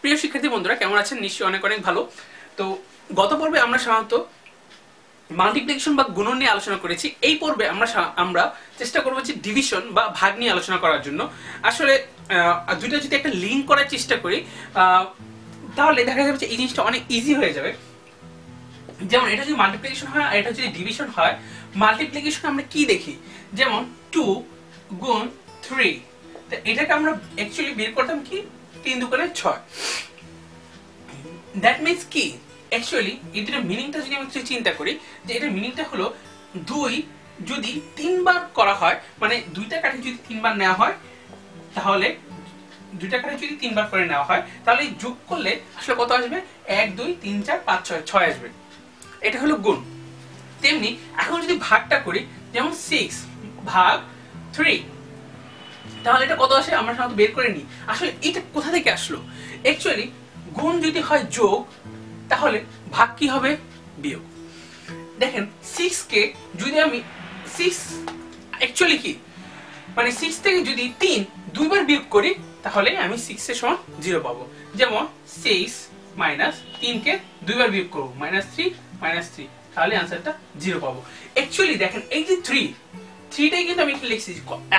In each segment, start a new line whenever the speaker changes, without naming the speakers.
প্রিয় শিক্ষার্থী বন্ধুরা কেমন আছেন? নিশ্চয়ই অনেক অনেক ভালো। তো গত পর্বে আমরা সাধারণত মাল্টিপ্লিকেশন বা গুণন নিয়ে আলোচনা করেছি। এই পর্বে আমরা চেষ্টা করবো যে ডিভিশন বা ভাগ নিয়ে আলোচনা করার জন্য। আসলে দুইটা যদি একটা লিঙ্ক করার চেষ্টা করি তাহলে দেখা যাবে যে এই জিনিসটা অনেক ইজি হয়ে যাবে। যেমন এটা যদি মাল্টিপ্লিকেশন হয় আর এটা যদি ডিভিশন হয়, মাল্টিপ্লিকেশন আমরা কি দেখি, যেমন 2 গুণ 3, তো এটাকে আমরা অ্যাকচুয়ালি বের করতাম কি 3 দুগুণে 6। দ্যাট মিন্স কি অ্যাকচুয়ালি এটার মিনিংটা যদি আমি একটু চিন্তা করি, যে এটার মিনিংটা হলো 2 যদি 3 বার করা হয়, মানে দুইটা কাঠি যদি 3 বার নেওয়া হয়, তাহলে দুইটা কাঠি যদি 3 বার করে নেওয়া হয় তাহলে যোগ করলে আসলে কত আসবে? 1 2 3 4 5 6 আসবে। এটা হলো গুণ। তেমনি এখন যদি ভাগটা করি, যেমন 6 ভাগ 3, তাহলে এটা কত আসে আমরা সাধারণত বের করে নিই। আসলে এটা কোথা থেকে আসলো? অ্যাকচুয়ালি গুণ যদি হয় যোগ, তাহলে ভাগ কি হবে? বিয়োগ। দেখেন 6 কে যদি আমি 6 অ্যাকচুয়ালি কি, মানে 6 থেকে যদি 3 দুইবার বিয়োগ করি তাহলে আমি 6 এর সমান 0 পাবো। যেমন 6 মাইনাস 3 কে দুইবার বিয়োগ করব, -3 তাহলে आंसरটা 0 পাবো। অ্যাকচুয়ালি দেখেন এই যে 3টাই কিন্তু আমি লিখছি,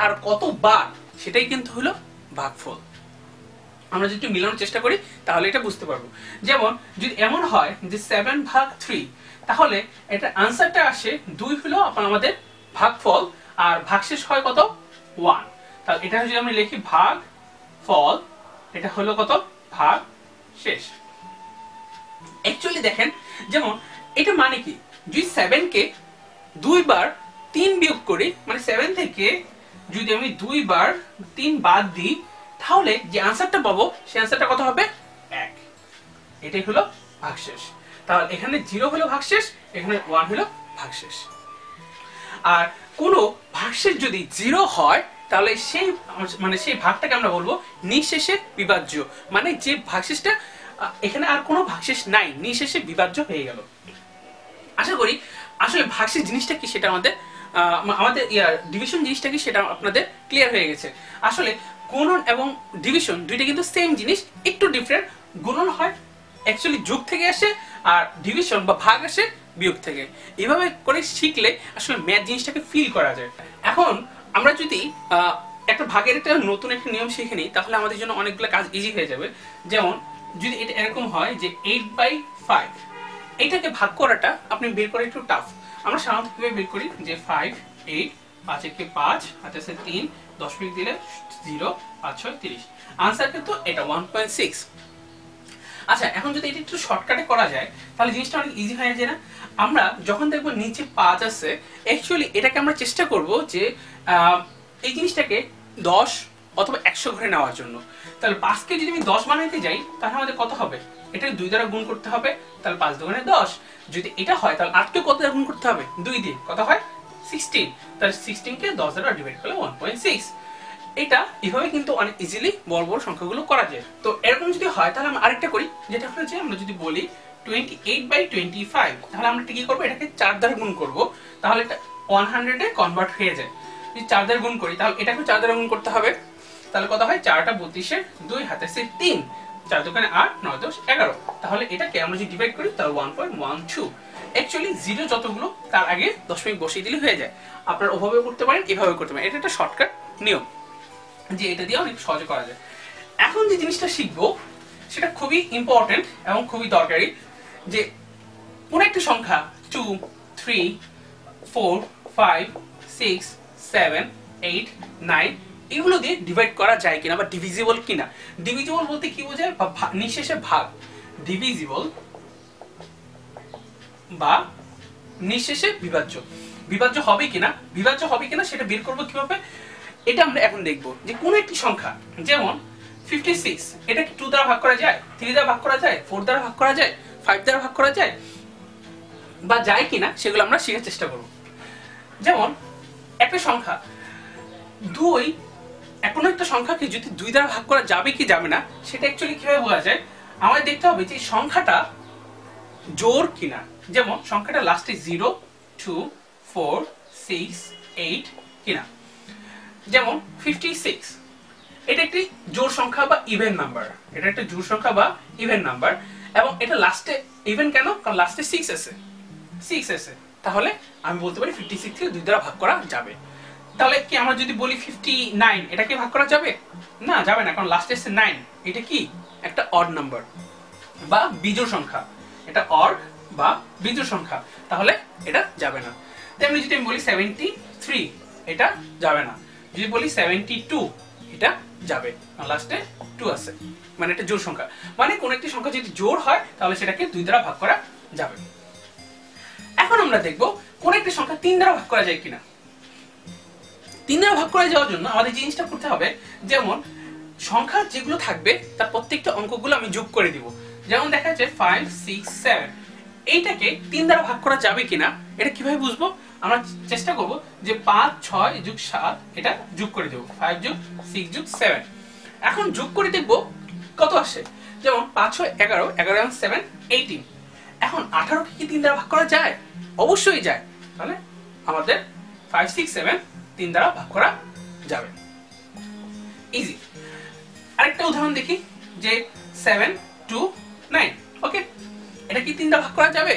আর কতবার সেটাই কিন্তু হলো ভাগফল। আমরা যদি মিলানোর চেষ্টা করি তাহলে এটা বুঝতে পারবো। যেমন যদি এমন হয় যে 7 ভাগ 3, তাহলে এটা आंसरটা আসে 2 হলো আমাদের ভাগফল, আর ভাগশেষ হয় কত? 1। তাহলে এটা যদি আমরা লিখি ভাগ ফল, এটা হলো কত? ভাগ শেষ। অ্যাকচুয়ালি দেখেন যেমন এটা মানে কি, যদি 7 কে দুইবার 3 বিয়োগ করি, মানে 7 থেকে যদি আমি দুইবার 3 বাদ দিই, তাহলে যে आंसरটা পাবো সেই आंसरটা কত হবে? 1। এটাই হলো ভাগশেষ। তাহলে এখানে 0 হলো ভাগশেষ, এখানে 1 হলো ভাগশেষ। আর কোন ভাগশেষ যদি 0 হয় তাহলে সেই ভাগটাকে আমরা বলবো নিঃশেষে বিভাজ্য, মানে যে ভাগশেষটা এখানে আর কোনো ভাগশেষ নাই, নিঃশেষে বিভাজ্য হয়ে গেল। আশা করি আসলে ভাগশেষ জিনিসটা কি সেটা আমাদের ডিভিশন জিনিসটা কি সেটা আপনাদের ক্লিয়ার হয়ে গেছে। আসলে গুণন এবং ডিভিশন দুইটা কিন্তু সেম জিনিস, একটু ডিফারেন্ট। গুণন হয় অ্যাকচুয়ালি যোগ থেকে আসে, আর ডিভিশন বা ভাগ আসে বিয়োগ থেকে। এইভাবে করে শিখলে আসলে ম্যাথ জিনিসটাকে ফিল করা যায়। এখন আমরা যদি একটা ভাগের একটা নতুন একটা নিয়ম শিখে নিই, তাহলে আমাদের জন্য অনেকগুলো কাজ ইজি হয়ে যাবে। যেমন যদি এটা এরকম হয় যে 8/5, এইটাকে ভাগ করাটা আপনি বের করে একটু টাফ। আমরা সাধারণত কিভাবে বের করি, যে 5 8 5 একে 5 হাতে আছে 3 10 মিনিট দিলে 0 5 6 30, आंसर কিন্তু এটা 1.6। আচ্ছা, এখন যদি এটা একটু শর্টকাটে করা যায় তাহলে জিনিসটা অনেক ইজি হয়ে যায় না? আমরা যখন দেখব নিচে 5 আছে, অ্যাকচুয়ালি এটাকে আমরা চেষ্টা করব যে এই জিনিসটাকে 10 অথবা 100 ঘরে নেওয়ার জন্য। তাহলে 5 কে যদি আমি 10 বানাইতে যাই তাহলে আমাদের কত হবে? এটাকে 2 দ্বারা গুণ করতে হবে, তাহলে 5 দুগুণে 10। যদি এটা হয় তাহলে 8 কে কত দ্বারা গুণ করতে হবে? 2 দিয়ে। কত হয়? 16। তাহলে 16 কে 10 দ্বারা ডিভাইড করলে 1.6। এটা এভাবে কিন্তু অনেক ইজিলি বড় বড় সংখ্যাগুলো করা যায়। তো এরকম যদি হয় তাহলে আমরা আরেকটা করি, যেটা হলো যে আমরা যদি বলি 28/25, তাহলে আমরা কি করব? এটাকে 4 দ্বারা গুণ করব, তাহলে এটা 100 এ কনভার্ট হয়ে যায়। যদি 4 দ্বারা গুণ করি তাহলে এটাকে 4 দ্বারা গুণ করতে হবে, তাহলে কত হয়? 4টা 32 এর 2 হাতে আছে 3, 4 দুগুণে 8 9 10 11। তাহলে এটাকে আমরা যদি ডিভাইড করি তাহলে 1.12। অ্যাকচুয়ালি 0 যতগুলো তার আগে দশমিক বসিয়ে দিলে হয়ে যায়। আপনারা ওভাবেও করতে পারেন, এভাবেও করতে পারেন। এটা একটা শর্টকাট নিয়ম, যে এটা দিয়ে অনেক সহজে করা যায়। এখন যে জিনিসটা শিখবো সেটা খুবই ইম্পর্টেন্ট এবং খুবই দরকারি, যে কোন একটা সংখ্যা 2 3 4 5 6 7 8 9 এগুলো দিয়ে ডিভাইড করা যায় কিনা, বা ডিভিজিবল কিনা। ডিভিজিবল বলতে কি বোঝায়? নিঃশেষে ভাগ। ডিভিজিবল বা নিঃশেষে বিভাজ্য। বিভাজ্য হবে কিনা, বিভাজ্য হবে কিনা সেটা বের করবো কিভাবে, এটা আমরা এখন দেখব। যে কোন একটি সংখ্যা, যেমন 56, এটা কি 2 দ্বারা ভাগ করা যায়, 3 দ্বারা ভাগ করা যায়, 4 দ্বারা ভাগ করা যায়, 5 দ্বারা ভাগ করা যায়, বা যায় কিনা সেগুলো আমরা শেখার চেষ্টা করব। যেমন একটা সংখ্যা 2, কোনো একটা সংখ্যাকে যদি 2 দ্বারা ভাগ করা যাবে কি যাবে না সেটা অ্যাকচুয়ালি কিভাবে বোঝা যায়? আমাদের দেখতে হবে যে সংখ্যাটা জোড় কিনা। যেমন সংখ্যাটা লাস্টে 0 2 4 6 8 কিনা। যেমন 56, এটা একটি জোড় সংখ্যা বা ইভেন নাম্বার, এটা একটা জোড় সংখ্যা বা ইভেন নাম্বার, এবং এটা লাস্টে ইভেন কেন, কারণ লাস্টে 6 আছে, 6 আছে, তাহলে আমি বলতে পারি 56 কে 2 দ্বারা ভাগ করা যাবে। তাহলে কি আমরা যদি বলি 59, এটাকে ভাগ করা যাবে? না, যাবে না, কারণ লাস্টে আছে 9, এটা কি একটা অড নাম্বার বা বিজোড় সংখ্যা, এটা অড বা বিজোড় সংখ্যা, তাহলে এটা যাবে না। তেমনি যদি আমি বলি 73, এটা যাবে না। যদি বলি 72, এটা যাবে, লাস্টে 2 আছে, মানে এটা জোড় সংখ্যা, মানে কোন একটি সংখ্যা যদি জোড় হয় তাহলে সেটাকে 2 দ্বারা ভাগ করা যাবে। এখন আমরা দেখব কোন একটি সংখ্যা 3 দ্বারা ভাগ করা যায় কিনা। 3 দ্বারা ভাগ করা যাওয়ার জন্য আমাদের জিনিসটা করতে হবে, যেমন সংখ্যা যেগুলো থাকবে তার প্রত্যেকটা অঙ্কগুলো আমি যোগ করে দিব। যেমন দেখা যাচ্ছে 5, 6, 7, এইটাকে 3 দ্বারা ভাগ করা যাবে কিনা এটা কিভাবে বুঝবো? আমরা চেষ্টা করব যে 5, 6 যোগ 7 এটা যোগ করে দেব, 5 যোগ 6 যোগ 7। এখন যোগ করে দেখব কত আসে। যেমন 5, 6, 11, 11 এবং 7, 18। এখন 18 কে কি 3 দ্বারা ভাগ করা যায়? অবশ্যই যায়। তাহলে আমাদের 5, 6, 7 3 দ্বারা ভাগ করা যাবে, ইজি। আরেকটা উদাহরণ দেখি, যে 7, 2, 9, ওকে, এটা কি 3 দ্বারা ভাগ করা যাবে?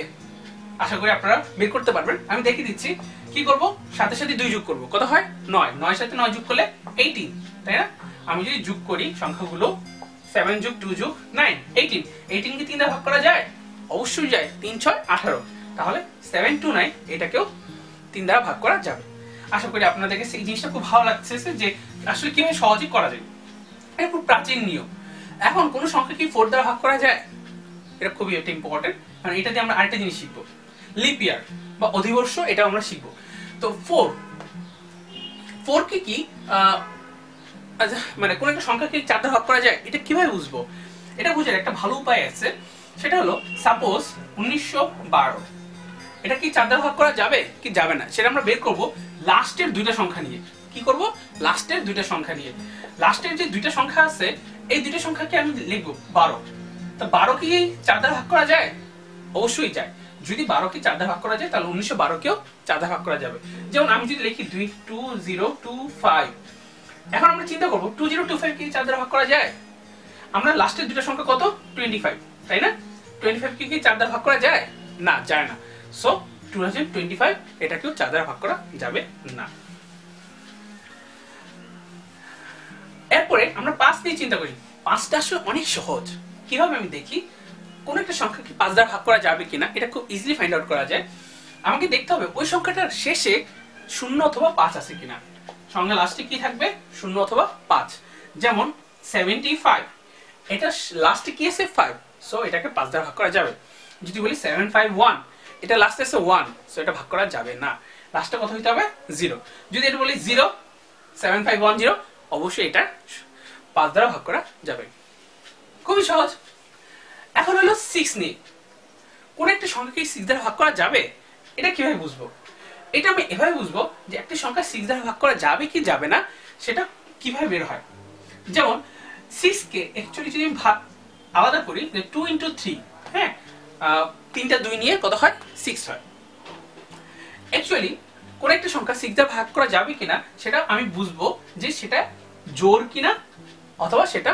আশা করি আপনারা বের করতে পারবেন। আমি দেখিয়ে দিচ্ছি কি করব। সাথে সাথে 2 যোগ করব, কত হয়? 9, 9 সাথে 9 যোগ করলে 18, তাই না? আমি যদি যোগ করি সংখ্যাগুলো 7 যোগ 2 যোগ 9, 18, 18 কি 3 দ্বারা ভাগ করা যায়? অবশ্যই যায়, 3, 6, 18। তাহলে 7, 2, 9 এটাকেও 3 দ্বারা ভাগ করা যাবে। আশা করি আপনাদেরকে সেই জিনিসটা খুব ভালো লাগছে যে আসলে কিভাবে সহজে করা যায়। এটা খুব প্রাচীন নিয়ম। এখন কোন সংখ্যা কি 4 দ্বারা ভাগ করা যায়? এটা খুবই একটা ইম্পর্টেন্ট, কারণ এটা দিয়ে আমরা আরেকটা জিনিস শিখবো, লিপ ইয়ার বা অধিবর্ষ, এটা আমরা শিখবো। তো 4 কি মানে কোন একটা সংখ্যাকে 4 দ্বারা ভাগ করা যায়, এটা কিভাবে বুঝবো? এটা বোঝার একটা ভালো উপায় আছে, সেটা হলো সাপোজ 1912, এটা কি 4 দ্বারা ভাগ করা যাবে কি যাবে না, সেটা আমরা বের করব লাস্টের 2টা সংখ্যা নিয়ে। কি করব? লাস্টের 2টা সংখ্যা নিয়ে। লাস্টের যে 2টা সংখ্যা আছে, এই 2টা সংখ্যাকে আমি লিখব 12। তো 12 কি 4 দ্বারা ভাগ করা যায়? অবশ্যই যায়। যদি 12 কে 4 দ্বারা ভাগ করা যায়, তাহলে 1912 কেও 4 দ্বারা ভাগ করা যাবে। যেমন আমি যদি লিখি 2025, এখন আমরা চিন্তা করব 2025 কি 4 দ্বারা ভাগ করা যায়? আমরা লাস্টের 2টা সংখ্যা কত? 25, তাই না? 25 কি 4 দ্বারা ভাগ করা যায়? না, যায় না। সো 2025 এটাকেও 4 দ্বারা ভাগ করা যাবে না। এরপরে আমরা 5 নিয়ে চিন্তা করি। 5টা আসলে অনেক সহজ। কিভাবে আমি দেখি কোন একটা সংখ্যা কি 5 দ্বারা ভাগ করা যাবে কিনা, এটা খুব ইজিলি ফাইন্ড আউট করা যায়। আমাকে দেখতে হবে ওই সংখ্যাটার শেষে 0 অথবা 5 আছে কিনা। সংখ্যা লাস্টে কি থাকবে? 0 অথবা 5। যেমন 75, এটা লাস্টে কি আছে? 5, সো এটাকে 5 দ্বারা ভাগ করা যাবে। যদি বলি 751, এটা লাস্টে আছে 1, সো এটা ভাগ করা যাবে না। লাস্টে কত হইতে হবে? 0। যদি এটা বলি 0, 7510, অবশ্যই এটা 5 দ্বারা ভাগ করা যাবে। খুবই সহজ। এখন হলো 6 নিয়ে। কোন একটা সংখ্যাকে 6 দ্বারা ভাগ করা যাবে, এটা কিভাবে বুঝবো? এটা আমি এভাবে বুঝবো যে একটা সংখ্যা 6 দ্বারা ভাগ করা যাবে কি যাবে না, সেটা কিভাবে বের হয়। যেমন 6 কে অ্যাকচুয়ালি যদি আমি আলাদা করি, 2 × 3, হ্যাঁ, 3টা 2 নিয়ে কত হয়? 6 হয়। অ্যাকচুয়ালি কোন একটা সংখ্যা 6 দ্বারা ভাগ করা যাবে কিনা সেটা আমি বুঝবো যে সেটা জোড় কিনা অথবা সেটা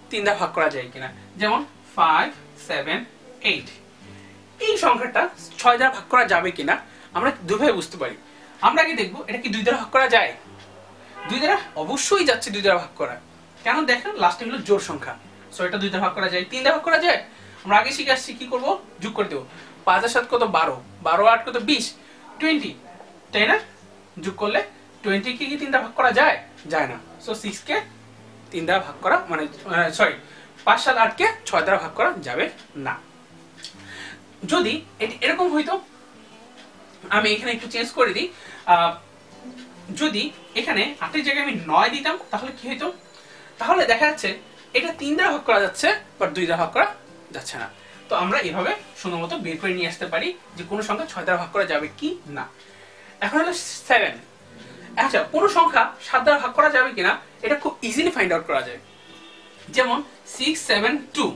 3 দ্বারা ভাগ করা যায় কিনা। যেমন 5, 7, 8, এই সংখ্যাটা 6 দ্বারা ভাগ করা যাবে কিনা আমরা দুইভাবে বুঝতে পারি। আমরা আগে দেখবো এটা কি 2 দ্বারা ভাগ করা যায়। 2 দ্বারা অবশ্যই যাচ্ছে 2 দ্বারা ভাগ করা, কেন? দেখেন লাস্টে হলো জোড় সংখ্যা, সো এটা 2 দ্বারা ভাগ করা যায়। 3 দ্বারা ভাগ করা যায়? আমরা আগে শিখে আসছি কি করব? যোগ করে দেব। 5 আর 7 কত? 12, 12 আর 8 কত? 20, 20, তাই না? যোগ করলে 20 কি 3 দ্বারা ভাগ করা যায়? যায় না। সো 6 কে 3 দ্বারা ভাগ করা মানে সরি 5, 7, 8 কে 6 দ্বারা ভাগ করা যাবে না। যদি এটি এরকম হইতো, আমি এখানে একটু চেঞ্জ করে দিই, যদি এখানে 8 এর জায়গায় আমি 9 দিতাম তাহলে কি হইতো? তাহলে দেখা যাচ্ছে এটা 3 দ্বারা ভাগ করা যাচ্ছে বাট 2 দ্বারা ভাগ করা যাচ্ছে না। তো আমরা এভাবে সুন্দর মতো বের করে নিয়ে আসতে পারি যে কোন সংখ্যা 6 দ্বারা ভাগ করা যাবে কি না। এখন হলো 7। আচ্ছা, কোন সংখ্যা 7 দ্বারা ভাগ করা যাবে কিনা এটা খুব ইজিলি ফাইন্ড আউট করা যায়। যেমন 6, 7, 2,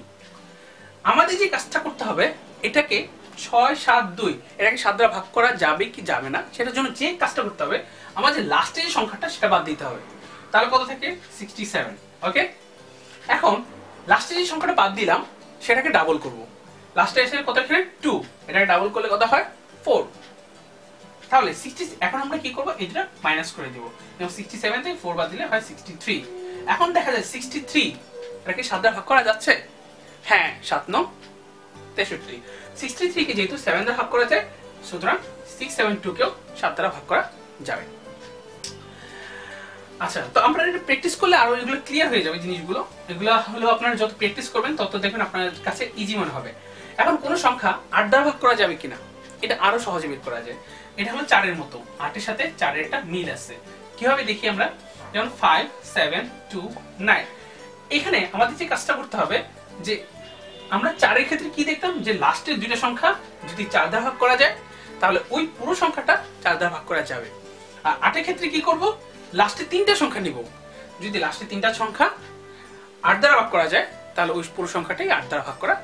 আমাদের যে কাজটা করতে হবে, এটাকে 6, 7, 2 এটাকে 7 দ্বারা ভাগ করা যাবে কি যাবে না সেটার জন্য যে কাজটা করতে হবে, আমাদের লাস্টে যে সংখ্যাটা সেটা বাদ দিতে হবে। তাহলে কত থাকে? 67, ওকে। এখন লাস্টে যে সংখ্যাটা বাদ দিলাম সেটাকে ডাবল করব। লাস্টে এসে কত এখানে 2, এটাকে ডাবল করলে কত হয় 4। তাহলে 60, এখন আমরা কি করব, এটা মাইনাস করে দেব। যেমন 67 থেকে 4 বাদ দিলে হয় 63। এখন দেখা যায় 63 এটাকে 7 দ্বারা ভাগ করা যাচ্ছে। হ্যাঁ, 7 9 63। 63 কে যেহেতু 7 দ্বারা ভাগ করা যায়, সুতরাং 672 কেও 7 দ্বারা ভাগ করা যাবে। আচ্ছা, তো আমরা এটা প্র্যাকটিস করলে আরো এগুলো ক্লিয়ার হয়ে যাবে জিনিসগুলো। এগুলো হলো আপনারা যত প্র্যাকটিস করবেন তত দেখবেন আপনার কাছে ইজি মনে হবে। এখন কোন সংখ্যা 8 দ্বারা ভাগ করা যাবে কিনা এটা আরো সহজে বের করা যায়। এটা হলো 4 এর মতো, 8 এর সাথে 4 এর একটা মিল আছে। কিভাবে দেখি আমরা, যেমন 5 7 2 9। এখানে আমাদের যে কাজটা করতে হবে যে আমরা 4 এর ক্ষেত্রে কি দেখতাম যে লাস্টের দুইটা সংখ্যা যদি 4 দ্বারা ভাগ করা যায় তাহলে ওই পুরো সংখ্যাটা 4 দ্বারা ভাগ করা যাবে। আর 8 এর ক্ষেত্রে কি করব, লাস্টে 3টা সংখ্যা নিব। যদি লাস্টে 3টা সংখ্যা 8 দ্বারা ভাগ করা যায় তাহলে ওই পুরো সংখ্যাটাই 8 দ্বারা ভাগ করা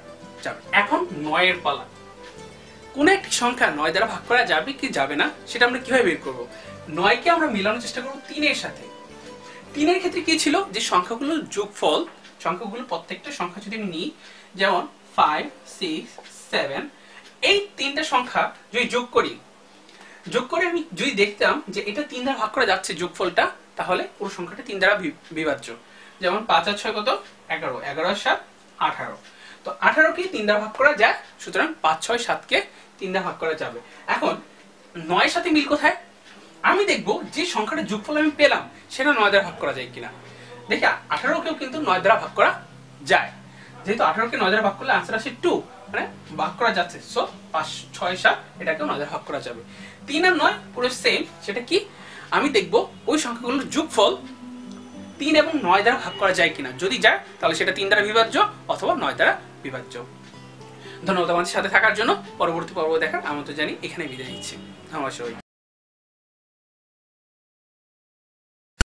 যাবে। এখন 9 এর পালা। কোন একটি সংখ্যা 9 দ্বারা ভাগ করা যাবে কি যাবে না সেটা আমরা কিভাবে বের করব। 9 কে আমরা মিলানোর চেষ্টা করব 3 এর সাথে। 3 এর ক্ষেত্রে কি ছিল যে সংখ্যাগুলোর যোগফল, সংখ্যাগুলো প্রত্যেকটা সংখ্যা যদি আমি নিই, যেমন 5 6 7, এই তিনটা সংখ্যা যদি যোগ করে আমি যদি দেখতাম যে এটা 3 দ্বারা ভাগ করা যাচ্ছে যোগফলটা, তাহলে পুরো সংখ্যাটা 3 দ্বারা বিভাজ্য। যেমন 5 আর 6 কত 11, 11 আর 7 18। তো 18 কে 3 দ্বারা ভাগ করা যায়, সুতরাং 5 6 7 কে 3 দ্বারা ভাগ করা যাবে। এখন 9 এর সাথে মিল কোথায়, আমি দেখব যে সংখ্যাটা যোগফল আমি পেলাম সেটা 9 দ্বারা ভাগ করা যায় কিনা। দেখি 18 কেও কিন্তু 9 দ্বারা ভাগ করা যায়। যেহেতু 18 কে 9 দ্বারা ভাগ করলে आंसर আসে 2, মানে ভাগ করা যাচ্ছে। সো 5 6 7 এটাকে 9 দ্বারা ভাগ করা যাবে। 3 আর 9 পুরো সেম, সেটা কি আমি দেখব ওই সংখ্যাগুলোর যোগফল 3 এবং 9 দ্বারা ভাগ করা যায় কিনা। যদি যায় তাহলে সেটা 3 দ্বারা বিভাজ্য অথবা 9 দ্বারা বিভাজ্য। ধন্যবাদ আমাদের সাথে থাকার জন্য। পরবর্তী পর্ব দেখার আমন্ত্রণ জানিয়ে এখানে বিদায় নিচ্ছি। নমস্কার।